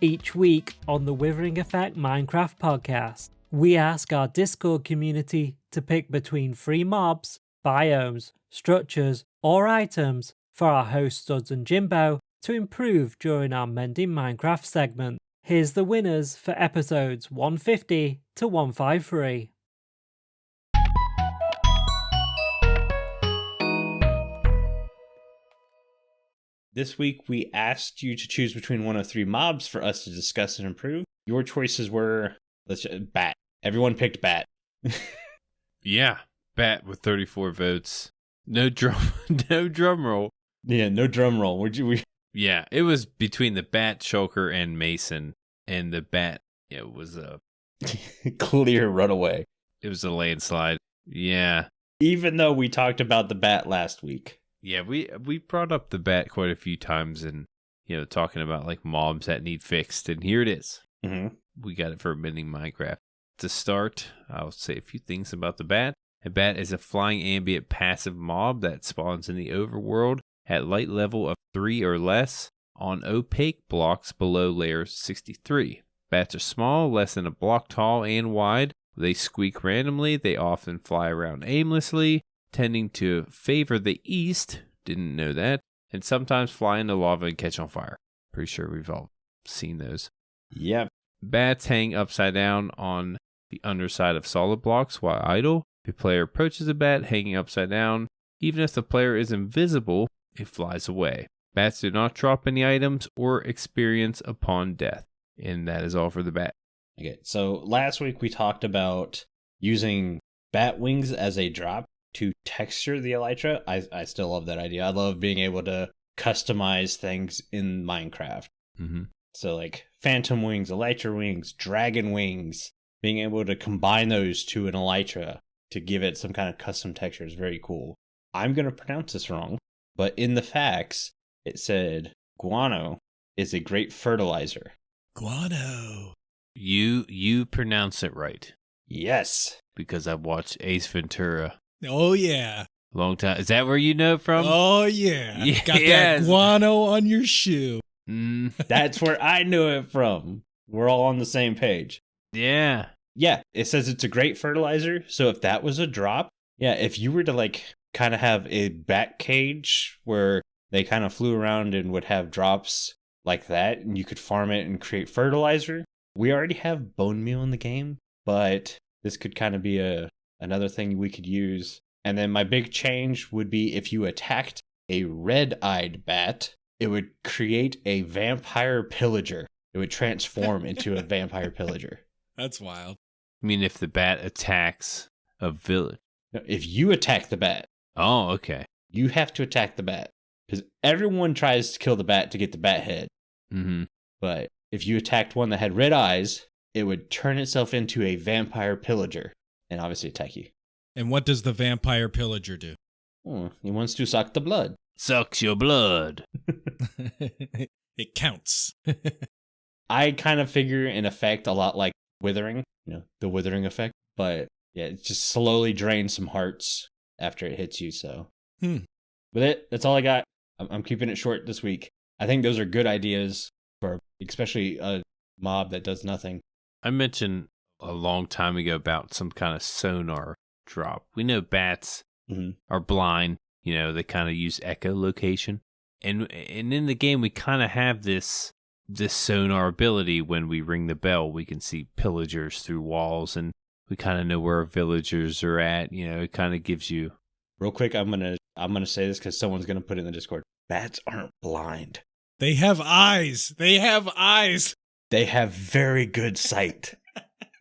Each week on the Withering Effect Minecraft Podcast, we ask our Discord community to pick between 3 mobs, biomes, structures, or items for our hosts DuDs and Jimbo to improve during our Mending Minecraft segment. Here's the winners for episodes 150 to 153. This week, we asked you to choose between one of 3 mobs for us to discuss and improve. Your choices were, bat. Everyone picked bat. Yeah, bat with 34 votes. No drum roll. Yeah, no drum roll. Yeah, it was between the bat, shulker, and mason, and the bat. It was a clear runaway. It was a landslide. Yeah, even though we talked about the bat last week. Yeah, we brought up the bat quite a few times, and talking about like mobs that need fixed, and here it is. Mm-hmm. We got it for Mending Minecraft. To start, I'll say a few things about the bat. A bat is a flying ambient passive mob that spawns in the overworld at light level of 3 or less on opaque blocks below layer 63. Bats are small, less than a block tall and wide. They squeak randomly. They often fly around aimlessly, tending to favor the east, didn't know that, and sometimes fly into lava and catch on fire. Pretty sure we've all seen those. Yep. Bats hang upside down on the underside of solid blocks while idle. If a player approaches a bat hanging upside down, even if the player is invisible, it flies away. Bats do not drop any items or experience upon death. And that is all for the bat. Okay, so last week we talked about using bat wings as a drop to texture the elytra. I still love that idea. I love being able to customize things in Minecraft. Mm-hmm. So like phantom wings, elytra wings, dragon wings, being able to combine those to an elytra to give it some kind of custom texture is very cool. I'm going to pronounce this wrong, but in the facts, it said guano is a great fertilizer. Guano. You pronounce it right. Yes. Because I've watched Ace Ventura. Oh, yeah. Long time. Is that where you know it from? Oh, yeah. Yes. Got that guano on your shoe. That's where I knew it from. We're all on the same page. Yeah. Yeah, it says it's a great fertilizer. So if that was a drop, yeah, if you were to like kind of have a bat cage where they kind of flew around and would have drops like that, and you could farm it and create fertilizer. We already have bone meal in the game, but this could kind of be another thing we could use. And then my big change would be if you attacked a red-eyed bat, it would create a vampire pillager. It would transform into a vampire pillager. That's wild. I mean, if the bat attacks a village. No, if you attack the bat. Oh, okay. You have to attack the bat. Because everyone tries to kill the bat to get the bat head. Mm-hmm. But if you attacked one that had red eyes, it would turn itself into a vampire pillager and obviously attack you. And what does the vampire pillager do? He wants to suck the blood. Sucks your blood. It counts. I kind of figure an effect a lot like withering, the withering effect. But yeah, it just slowly drains some hearts after it hits you. So that's all I got. I'm keeping it short this week. I think those are good ideas for especially a mob that does nothing. I mentioned a long time ago about some kind of sonar drop. We know bats are blind. They kind of use echolocation. And in the game, we kind of have this sonar ability. When we ring the bell, we can see pillagers through walls, and we kind of know where our villagers are at. It kind of gives you... Real quick, I'm gonna say this because someone's gonna put it in the Discord. Bats aren't blind. They have eyes. They have eyes. They have very good sight.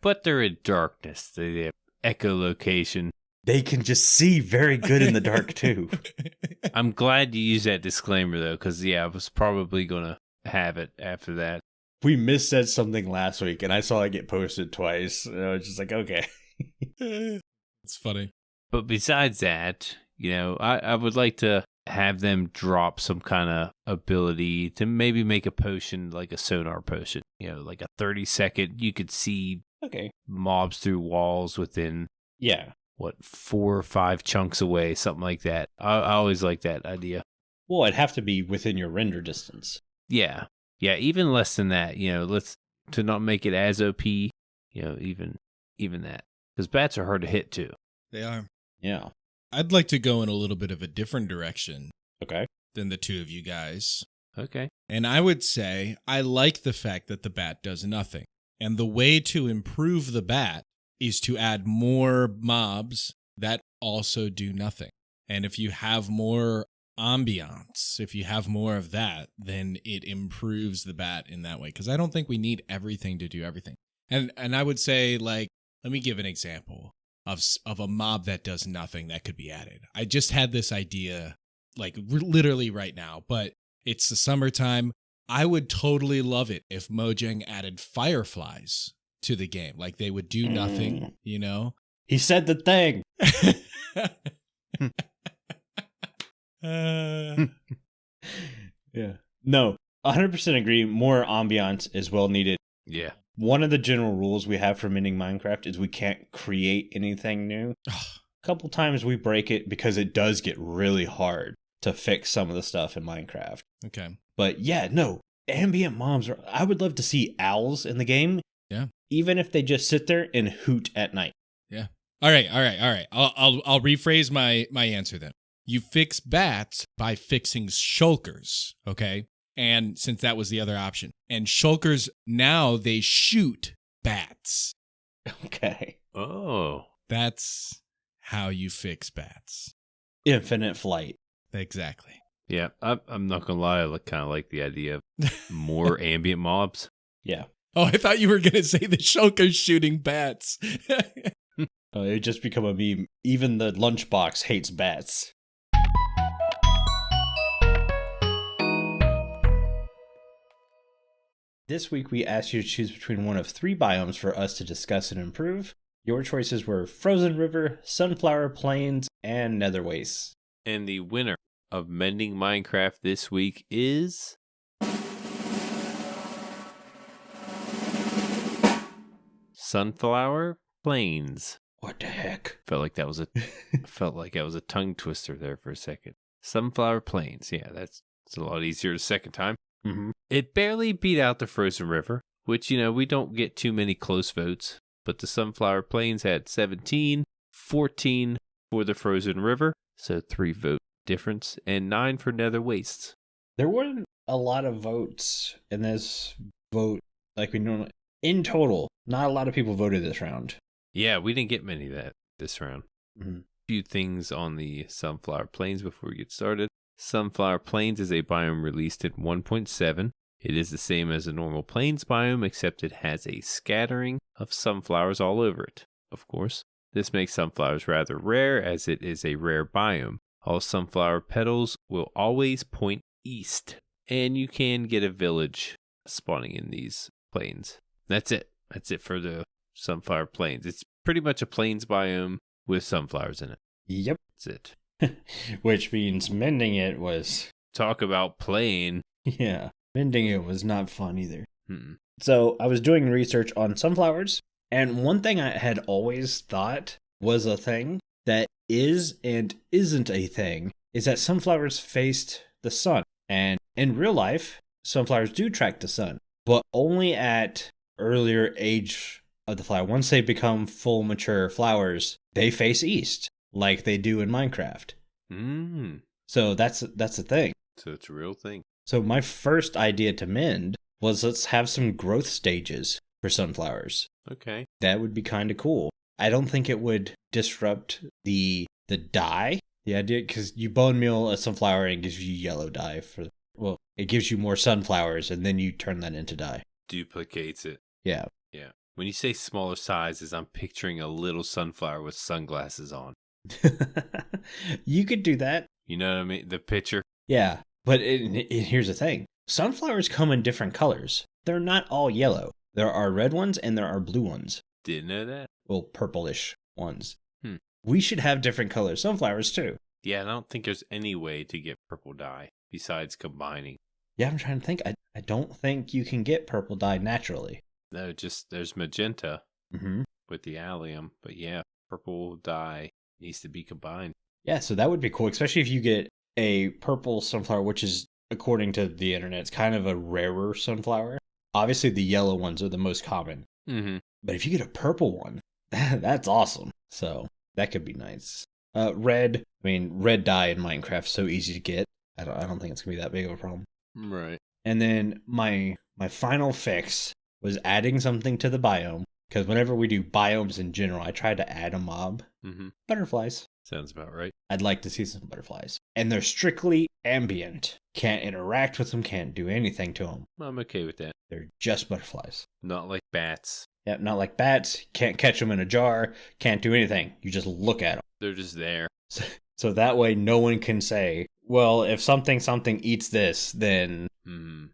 But they're in darkness. They have echolocation. They can just see very good in the dark, too. I'm glad you used that disclaimer, though, because, I was probably going to have it after that. We missaid something last week, and I saw it get posted twice. And I was just like, okay. It's funny. But besides that, I would like to have them drop some kind of ability to maybe make a potion, like a sonar potion. Like a 30-second, you could see mobs through walls within... Yeah. 4 or 5 chunks away, something like that. I always like that idea. Well, it'd have to be within your render distance. Yeah. Yeah, even less than that. Let's to not make it as OP. Even that, because bats are hard to hit too. They are. Yeah. I'd like to go in a little bit of a different direction Okay. than the two of you guys. Okay. And I would say I like the fact that the bat does nothing. And the way to improve the bat is to add more mobs that also do nothing. And if you have more ambiance, if you have more of that, then it improves the bat in that way. Because I don't think we need everything to do everything. And I would say, like, let me give an example of a mob that does nothing that could be added. I just had this idea, like, literally right now, but it's the summertime. I would totally love it if Mojang added fireflies to the game. Like, they would do nothing, you know? He said the thing. Yeah. No, 100% agree. More ambiance is well needed. Yeah. One of the general rules we have for Mending Minecraft is we can't create anything new. A couple times we break it because it does get really hard to fix some of the stuff in Minecraft. Okay. But yeah, no, ambient mobs I would love to see owls in the game. Yeah. Even if they just sit there and hoot at night. Yeah. All right. I'll rephrase my answer then. You fix bats by fixing shulkers, okay? And since that was the other option. And shulkers, now they shoot bats. Okay. Oh. That's how you fix bats. Infinite flight. Exactly. Yeah, I'm not gonna lie. I kind of like the idea of more ambient mobs. Yeah. Oh, I thought you were going to say the shulkers shooting bats. It would just become a meme. Even the lunchbox hates bats. This week we asked you to choose between one of 3 biomes for us to discuss and improve. Your choices were Frozen River, Sunflower Plains, and Nether Wastes. And the winner of Mending Minecraft this week is Sunflower Plains. What the heck? Felt like that was a tongue twister there for a second. Sunflower Plains. Yeah, it's a lot easier the second time. Mm-hmm. It barely beat out the Frozen River, which, we don't get too many close votes. But the Sunflower Plains had 17, 14 for the Frozen River, so 3 vote difference, and 9 for Nether Wastes. There weren't a lot of votes in this vote, like we normally. In total, not a lot of people voted this round. Yeah, we didn't get many this round. Mm-hmm. A few things on the Sunflower Plains before we get started. Sunflower Plains is a biome released in 1.7. It is the same as a normal plains biome, except it has a scattering of sunflowers all over it. Of course, this makes sunflowers rather rare, as it is a rare biome. All sunflower petals will always point east, and you can get a village spawning in these plains. That's it. That's it for the Sunflower Plains. It's pretty much a plains biome with sunflowers in it. Yep. That's it. Which means mending it was... Talk about playing. Yeah. Mending it was not fun either. Mm-mm. So I was doing research on sunflowers, and one thing I had always thought was a thing that is and isn't a thing is that sunflowers faced the sun. And in real life, sunflowers do track the sun, but only at earlier age of the flower. Once they become full mature flowers, they face east, like they do in Minecraft. Mm. So that's the thing. So it's a real thing. So my first idea to mend was let's have some growth stages for sunflowers. Okay. That would be kind of cool. I don't think it would disrupt the dye. The idea, because you bone meal a sunflower and it gives you yellow dye it gives you more sunflowers and then you turn that into dye. Duplicates it. Yeah. Yeah. When you say smaller sizes, I'm picturing a little sunflower with sunglasses on. You could do that. You know what I mean? The picture. Yeah. But here's the thing. Sunflowers come in different colors. They're not all yellow. There are red ones and there are blue ones. Didn't know that. Well, purplish ones. We should have different color sunflowers too. Yeah, I don't think there's any way to get purple dye besides combining. Yeah, I'm trying to think. I don't think you can get purple dye naturally. No, just there's magenta with the allium. But yeah, purple dye needs to be combined. Yeah, so that would be cool, especially if you get a purple sunflower, which is according to the internet, it's kind of a rarer sunflower. Obviously, the yellow ones are the most common. Mm-hmm. But if you get a purple one, that's awesome. So that could be nice. Red dye in Minecraft is so easy to get. I don't think it's gonna be that big of a problem. Right. And then my final fix was adding something to the biome. Because whenever we do biomes in general, I try to add a mob. Mm-hmm. Butterflies. Sounds about right. I'd like to see some butterflies. And they're strictly ambient. Can't interact with them, can't do anything to them. I'm okay with that. They're just butterflies. Not like bats. Yeah, not like bats. Can't catch them in a jar. Can't do anything. You just look at them. They're just there. So that way no one can say, well, if something eats this, then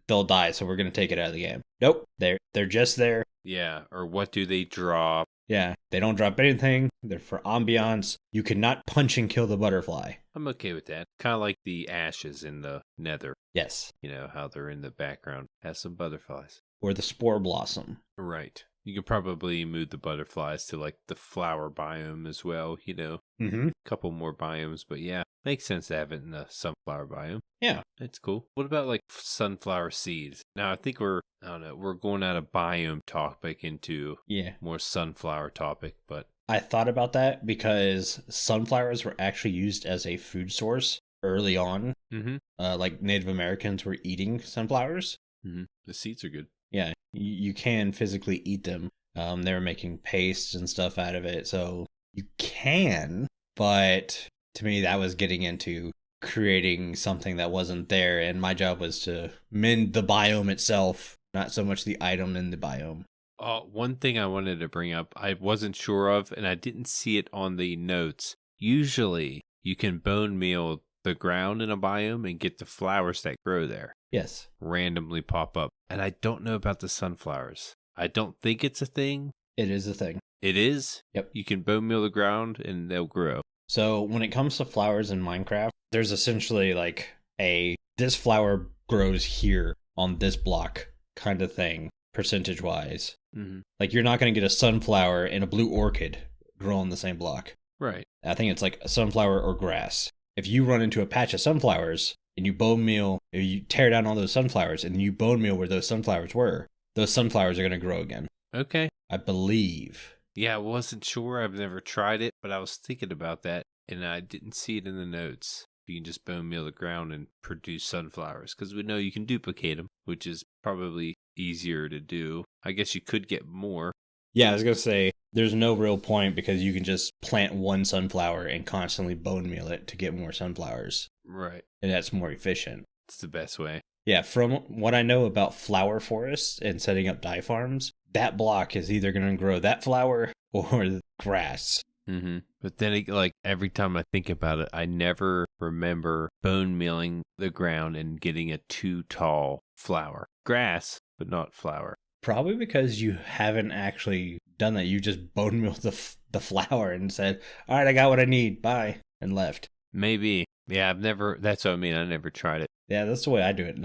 they'll die, so we're going to take it out of the game. Nope. They're just there. Yeah, or what do they drop? Yeah, they don't drop anything. They're for ambiance. You cannot punch and kill the butterfly. I'm okay with that. Kind of like the ashes in the nether. Yes. You know, how they're in the background. Has some butterflies. Or the spore blossom. Right. You could probably move the butterflies to like the flower biome as well, you know. Mm-hmm. A couple more biomes, but yeah, makes sense to have it in the sunflower biome. Yeah. It's cool. What about like sunflower seeds? Now I think we're going out of biome topic into more sunflower topic, but I thought about that because sunflowers were actually used as a food source early on. Mm-hmm. Like Native Americans were eating sunflowers. Mm-hmm. The seeds are good. Yeah, you can physically eat them. They were making pastes and stuff out of it, so you can. But to me, that was getting into creating something that wasn't there, and my job was to mend the biome itself, not so much the item in the biome. One thing I wanted to bring up, I wasn't sure of, and I didn't see it on the notes. Usually, you can bone meal the ground in a biome and get the flowers that grow there. Yes. Randomly pop up. And I don't know about the sunflowers. I don't think it's a thing. It is a thing. It is? Yep. You can bone meal the ground and they'll grow. So when it comes to flowers in Minecraft, there's essentially like this flower grows here on this block kind of thing, percentage-wise. Mm-hmm. Like you're not going to get a sunflower and a blue orchid grow on the same block. Right. I think it's like a sunflower or grass. If you run into a patch of sunflowers and you bone meal, or you tear down all those sunflowers and you bone meal where those sunflowers were, those sunflowers are going to grow again. Okay. I believe. Yeah, I wasn't sure. I've never tried it, but I was thinking about that and I didn't see it in the notes. You can just bone meal the ground and produce sunflowers because we know you can duplicate them, which is probably easier to do. I guess you could get more. Yeah, I was going to say, there's no real point because you can just plant one sunflower and constantly bone meal it to get more sunflowers. Right. And that's more efficient. It's the best way. Yeah, from what I know about flower forests and setting up dye farms, that block is either going to grow that flower or grass. Mm-hmm. But then, like, every time I think about it, I never remember bone mealing the ground and getting a too tall flower. Grass, but not flower. Probably because you haven't actually done that. You just bone milled the flower and said, all right, I got what I need. Bye. And left. Maybe. Yeah, that's what I mean. I never tried it. Yeah, that's the way I do it.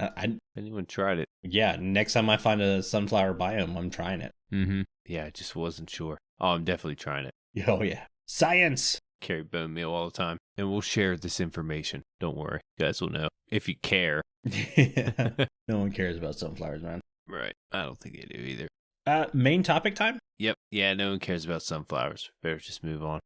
Anyone tried it? Yeah, next time I find a sunflower biome, I'm trying it. Mm-hmm. Yeah, I just wasn't sure. Oh, I'm definitely trying it. Oh, yeah. Science! Carry bone meal all the time. And we'll share this information. Don't worry. You guys will know. If you care. Yeah. No one cares about sunflowers, man. Right. I don't think they do either. Main topic time? Yep. Yeah, no one cares about sunflowers. Better just move on.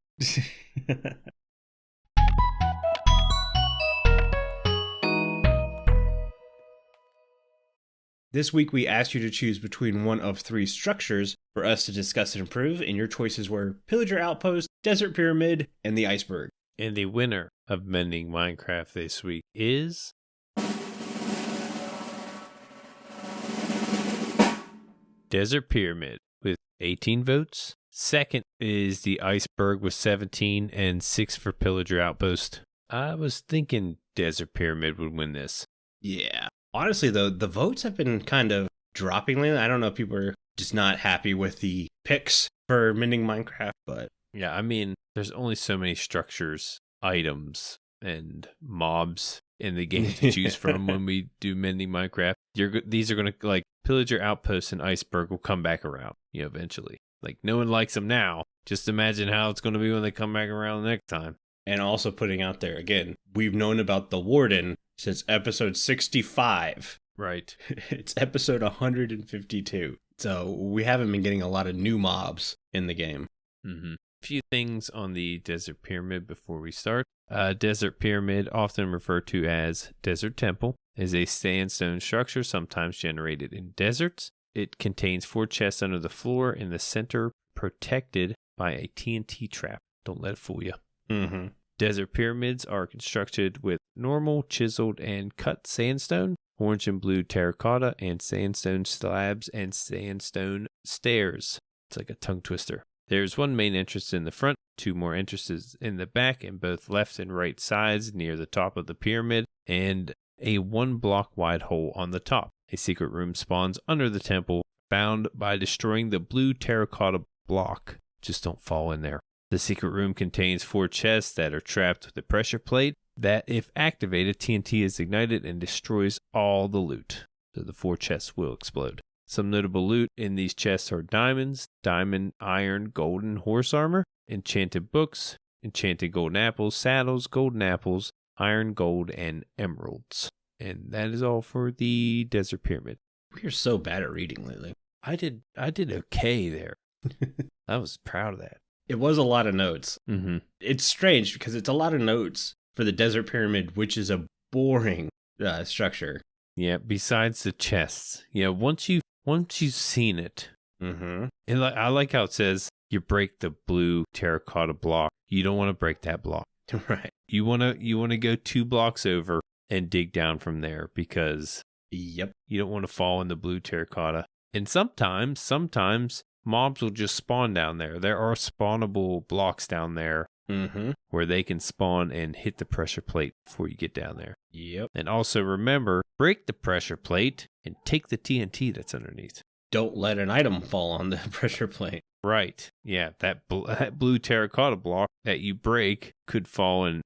This week we asked you to choose between one of three structures for us to discuss and improve, and your choices were Pillager Outpost, Desert Pyramid, and the Iceberg. And the winner of Mending Minecraft this week is... Desert Pyramid with 18 votes. Second is the Iceberg with 17 and 6 for Pillager Outpost. I was thinking Desert Pyramid would win this. Yeah. Honestly, though, the votes have been kind of dropping lately. I don't know if people are just not happy with the picks for Mending Minecraft, but... Yeah, I mean, there's only so many structures, items, and mobs in the game to choose from when we do Mending Minecraft. These are going to, like, Pillager Outpost and Iceberg will come back around, eventually. Like, no one likes them now. Just imagine how it's going to be when they come back around the next time. And also putting out there, again, we've known about the Warden since episode 65. Right. It's episode 152. So we haven't been getting a lot of new mobs in the game. Mm-hmm. A few things on the Desert Pyramid before we start. Desert Pyramid, often referred to as Desert Temple, is a sandstone structure sometimes generated in deserts. It contains 4 chests under the floor in the center, protected by a TNT trap. Don't let it fool you. Mm-hmm. Desert pyramids are constructed with normal, chiseled, and cut sandstone, orange and blue terracotta, and sandstone slabs and sandstone stairs. It's like a tongue twister. There's one main entrance in the front, 2 more entrances in the back, in both left and right sides near the top of the pyramid, and a 1 block wide hole on the top. A secret room spawns under the temple, found by destroying the blue terracotta block. Just don't fall in there. The secret room contains 4 chests that are trapped with a pressure plate that, if activated, TNT is ignited and destroys all the loot. So the 4 chests will explode. Some notable loot in these chests are diamonds, diamond, iron, golden horse armor, enchanted books, enchanted golden apples, saddles, golden apples, iron, gold, and emeralds. And that is all for the Desert Pyramid. We are so bad at reading lately. I did okay there. I was proud of that. It was a lot of notes. Mm-hmm. It's strange because it's a lot of notes for the Desert Pyramid, which is a boring structure. Yeah, besides the chests. Once you've seen it, Mm-hmm. and I like how it says you break the blue terracotta block. You don't want to break that block. Right. You want to go 2 blocks over and dig down from there, because Yep. you don't want to fall in the blue terracotta. And sometimes mobs will just spawn down there. There are spawnable blocks down there Mm-hmm. where they can spawn and hit the pressure plate before you get down there. Yep. And also remember, break the pressure plate and take the TNT that's underneath. Don't let an item fall on the pressure plate. Right. Yeah, that blue terracotta block that you break could fall and,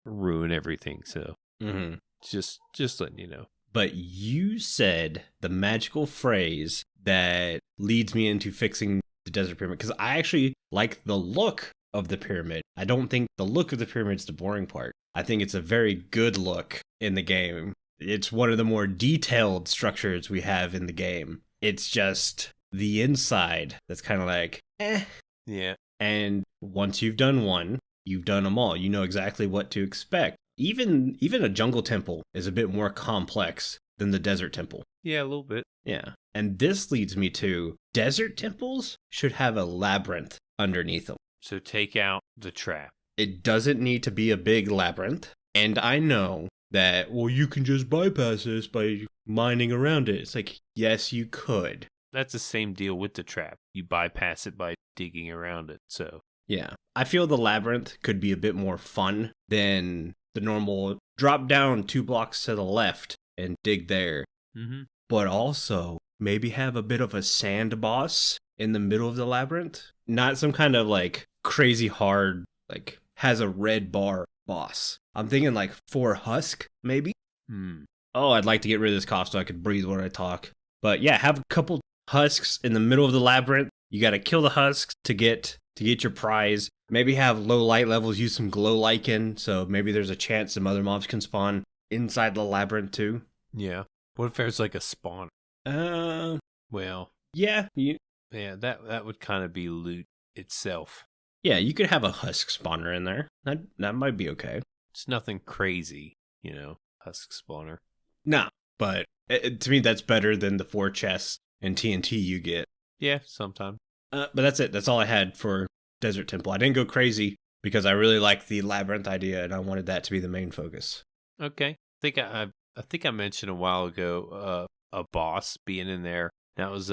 ruin everything. So Mm-hmm. just letting you know. But you said the magical phrase that leads me into fixing the Desert Pyramid, because I actually like the look of the pyramid. I don't think the look of the pyramid is the boring part. I think it's a very good look in the game. It's one of the more detailed structures we have in the game. It's just the inside that's kind of like, eh. Yeah. And once you've done one, you've done them all. You know exactly what to expect. Even a jungle temple is a bit more complex than the desert temple. Yeah, a little bit. Yeah. And this leads me to desert temples should have a labyrinth underneath them. So take out the trap. It doesn't need to be a big labyrinth. And I know that, well, you can just bypass this by mining around it. It's like, yes, you could. That's the same deal with the trap. You bypass it by digging around it. So Yeah. I feel the labyrinth could be a bit more fun than the normal drop down 2 blocks to the left and dig there. Mm-hmm. But also maybe have a bit of a sand boss in the middle of the labyrinth. Not some kind of like crazy hard, like has a red bar boss. I'm thinking like 4 husk, maybe. Oh, I'd like to get rid of this cough so I could breathe when I talk. But yeah, have a couple husks in the middle of the labyrinth. You got to kill the husks to get your prize. Maybe have low light levels, use some glow lichen, so maybe there's a chance some other mobs can spawn inside the labyrinth too. Yeah. What if there's like a spawn? Well, Yeah, yeah, that would kind of be loot itself. yeah, you could have a husk spawner in there. That might be okay. It's nothing crazy, husk spawner. Nah, but to me that's better than the 4 chests and TNT you get. Yeah, sometime. But that's it. That's all I had for Desert Temple. I didn't go crazy because I really liked the labyrinth idea and I wanted that to be the main focus. Okay. I think I mentioned a while ago a boss being in there. That was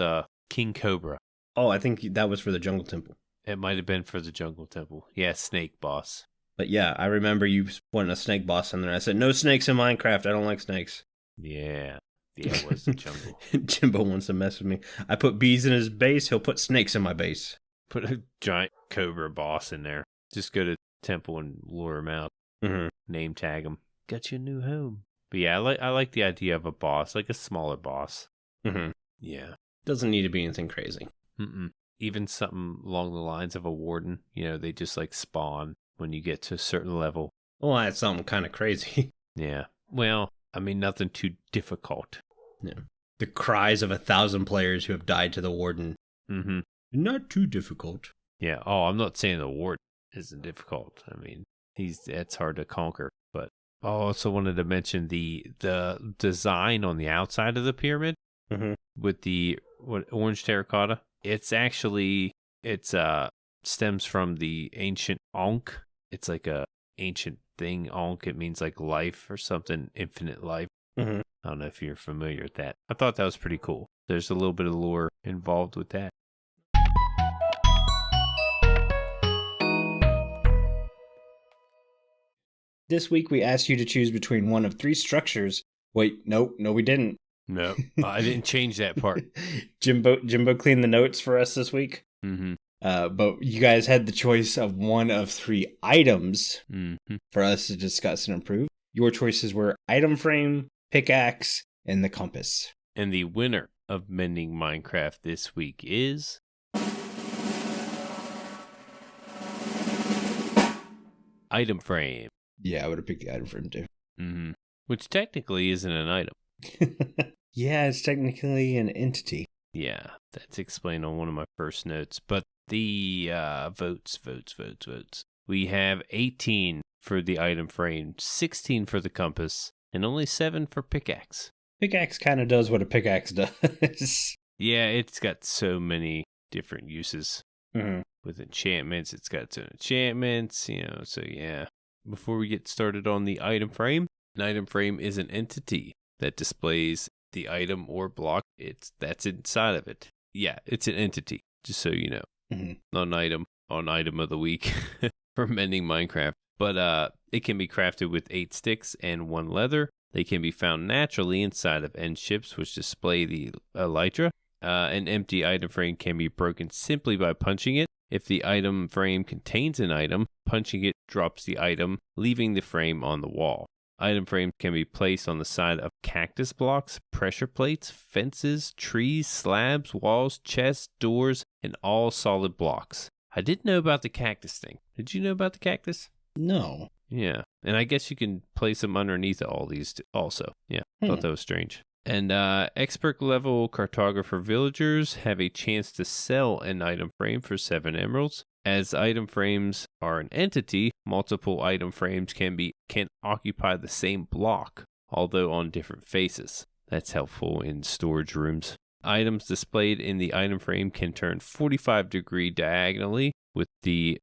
King Cobra. Oh, I think that was for the Jungle Temple. It might have been for the Jungle Temple. Yeah, snake boss. But yeah, I remember you wanting a snake boss in there. I said, no snakes in Minecraft. I don't like snakes. Yeah. Yeah, it was the jungle. Jimbo wants to mess with me. I put bees in his base. He'll put snakes in my base. Put a giant Cobra boss in there. Just go to temple and lure him out. Mm-hmm. Name tag him. Got you a new home. But yeah, I like the idea of a boss, like a smaller boss. Mm-hmm. Yeah. Doesn't need to be anything crazy. Even something along the lines of a warden. They just like spawn when you get to a certain level. Well, that's something kind of crazy. Yeah. Well, I mean, nothing too difficult. Yeah. The cries of 1,000 players who have died to the warden. Mm-hmm. Not too difficult. Yeah. Oh, I'm not saying the warden isn't difficult. I mean, that's hard to conquer. But I also wanted to mention the design on the outside of the pyramid with the orange terracotta. It's actually stems from the ancient Ankh. It's like a ancient thing. Ankh, it means like life or something, infinite life. Mm-hmm. I don't know if you're familiar with that. I thought that was pretty cool. There's a little bit of lore involved with that. This week we asked you to choose between one of 3 structures. Wait, no, we didn't. No, I didn't change that part. Jimbo cleaned the notes for us this week. Mm-hmm. But you guys had the choice of one of 3 items for us to discuss and improve. Your choices were item frame, pickaxe, and the compass. And the winner of Mending Minecraft this week is... item frame. Yeah, I would have picked the item frame too. Mm-hmm. Which technically isn't an item. Yeah, it's technically an entity. Yeah, that's explained on one of my first notes. But the votes. We have 18 for the item frame, 16 for the compass, and only 7 for pickaxe. Pickaxe kind of does what a pickaxe does. Yeah, it's got so many different uses. Mm-hmm. With enchantments, it's got its own enchantments, so yeah. Before we get started on the item frame, an item frame is an entity that displays the item or block that's inside of it. Yeah, it's an entity, just so you know. Mm-hmm. On item of the week for Mending Minecraft. But it can be crafted with 8 sticks and 1 leather. They can be found naturally inside of end ships, which display the elytra. An empty item frame can be broken simply by punching it. If the item frame contains an item, punching it drops the item, leaving the frame on the wall. Item frames can be placed on the side of cactus blocks, pressure plates, fences, trees, slabs, walls, chests, doors, and all solid blocks. I didn't know about the cactus thing. Did you know about the cactus? No. Yeah, and I guess you can place them underneath all these also. Yeah, thought that was strange. And expert level cartographer villagers have a chance to sell an item frame for 7 emeralds. As item frames are an entity, multiple item frames can occupy the same block, although on different faces. That's helpful in storage rooms. Items displayed in the item frame can turn 45-degree diagonally with the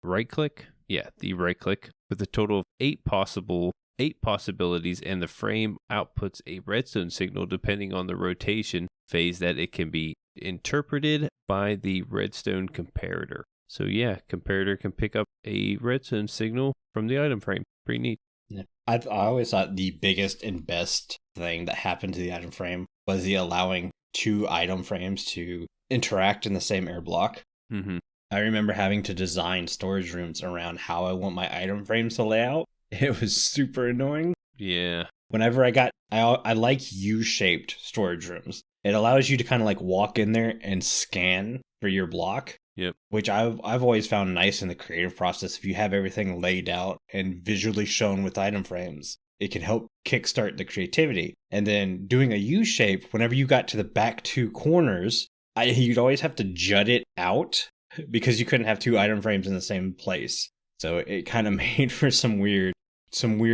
right click? Yeah, the right click, with a total of 8 possibilities, and the frame outputs a redstone signal depending on the rotation phase that it can be interpreted by the redstone comparator. So yeah, comparator can pick up a redstone signal from the item frame. Pretty neat. Yeah. I always thought the biggest and best thing that happened to the item frame was the allowing 2 item frames to interact in the same air block. Mm-hmm. I remember having to design storage rooms around how I want my item frames to lay out. It was super annoying. Yeah. Whenever I like U-shaped storage rooms. It allows you to kind of like walk in there and scan for your block. Yep. Which I've always found nice in the creative process. If you have everything laid out and visually shown with item frames, it can help kickstart the creativity. And then doing a U-shape, whenever you got to the back 2 corners, you'd always have to jut it out because you couldn't have 2 item frames in the same place. So it kind of made for some weird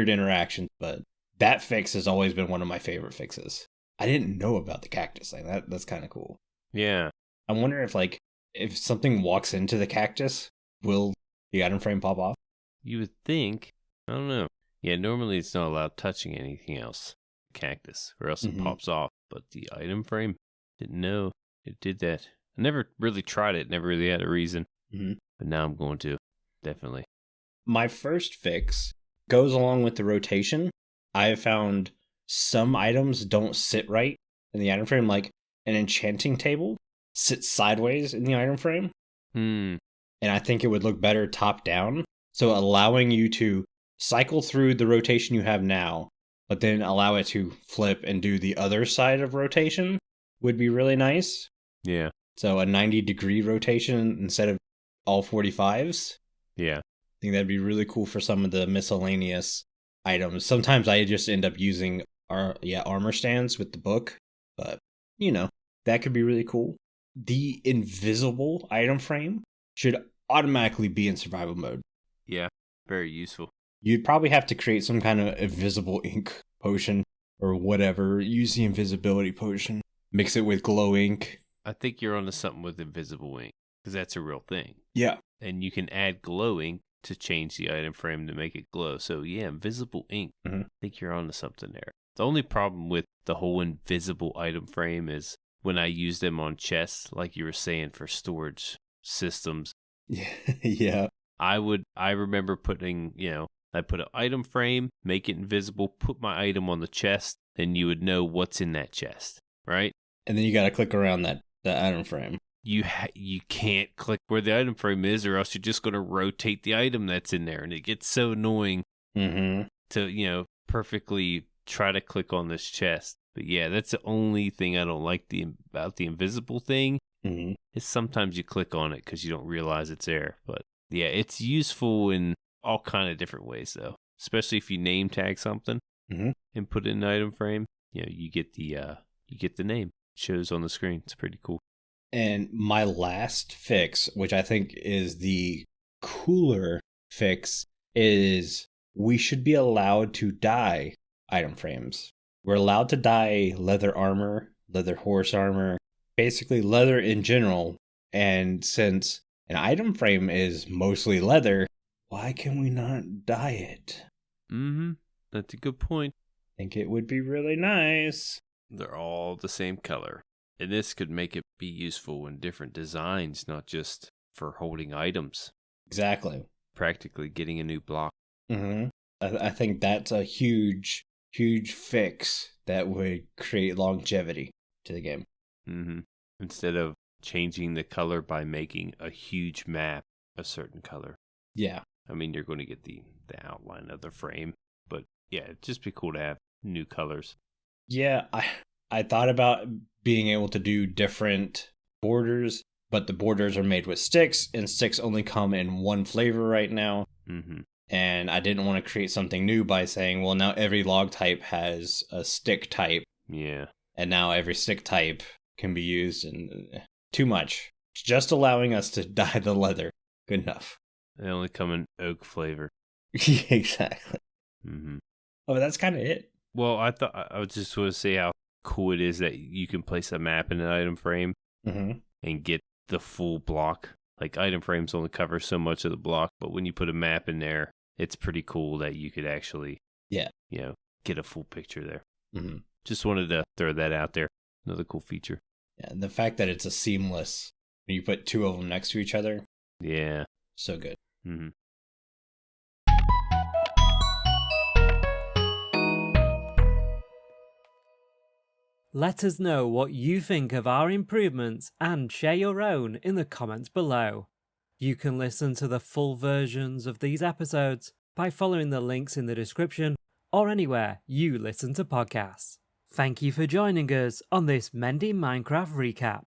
interactions. But that fix has always been one of my favorite fixes. I didn't know about the cactus thing. That's kind of cool. Yeah. I wonder if something walks into the cactus, will the item frame pop off? You would think. I don't know. Yeah, normally it's not allowed touching anything else. Cactus, or else it pops off. But the item frame, didn't know it did that. I never really tried it. Never really had a reason. Mm-hmm. But now I'm going to. Definitely. My first fix goes along with the rotation. I have found some items don't sit right in the item frame, like an enchanting table sits sideways in the item frame. And I think it would look better top down. So allowing you to cycle through the rotation you have now, but then allow it to flip and do the other side of rotation would be really nice. Yeah. So a 90-degree rotation instead of all 45s. Yeah. I think that'd be really cool for some of the miscellaneous items. Sometimes I just end up using armor stands with the book, but that could be really cool. The invisible item frame should automatically be in survival mode. Yeah, very useful. You'd probably have to create some kind of invisible ink potion or whatever. Use the invisibility potion. Mix it with glow ink. I think you're onto something with invisible ink, because that's a real thing. Yeah. And you can add glow ink to change the item frame to make it glow. So yeah, invisible ink. Mm-hmm. I think you're onto something there. The only problem with the whole invisible item frame is when I use them on chests, like you were saying, for storage systems. Yeah. I remember putting, I put an item frame, make it invisible, put my item on the chest, and you would know what's in that chest, right? And then you got to click around that item frame. You can't click where the item frame is, or else you're just going to rotate the item that's in there, and it gets so annoying to perfectly try to click on this chest. But yeah, that's the only thing I don't like about the invisible thing. Mm-hmm. Is sometimes you click on it because you don't realize it's there. But yeah, it's useful in all kind of different ways, though. Especially if you name tag something and put it in an item frame, you get the name. It shows on the screen. It's pretty cool. And my last fix, which I think is the cooler fix, is we should be allowed to dye item frames. We're allowed to dye leather armor, leather horse armor, basically leather in general. And since an item frame is mostly leather, why can we not dye it? That's a good point. I think it would be really nice. They're all the same color. And this could make it be useful in different designs, not just for holding items. Exactly. Practically getting a new block. I think that's a huge fix that would create longevity to the game. Instead of changing the color by making a huge map a certain color. Yeah. I mean, you're going to get the outline of the frame. But yeah, it'd just be cool to have new colors. Yeah, I thought about being able to do different borders, but the borders are made with sticks, and sticks only come in one flavor right now. And I didn't want to create something new by saying, well, now every log type has a stick type. Yeah. And now every stick type can be used, and too much. Just allowing us to dye the leather. Good enough. They only come in oak flavor. Exactly. Oh, that's kind of it. Well, I thought I was just want to say how cool it is that you can place a map in an item frame and get the full block. Like, item frames only cover so much of the block, but when you put a map in there, it's pretty cool that you could actually, get a full picture there. Just wanted to throw that out there. Another cool feature. Yeah, and the fact that it's a seamless, when you put two of them next to each other. Yeah. So good. Let us know what you think of our improvements and share your own in the comments below. You can listen to the full versions of these episodes by following the links in the description or anywhere you listen to podcasts. Thank you for joining us on this Mending Minecraft recap.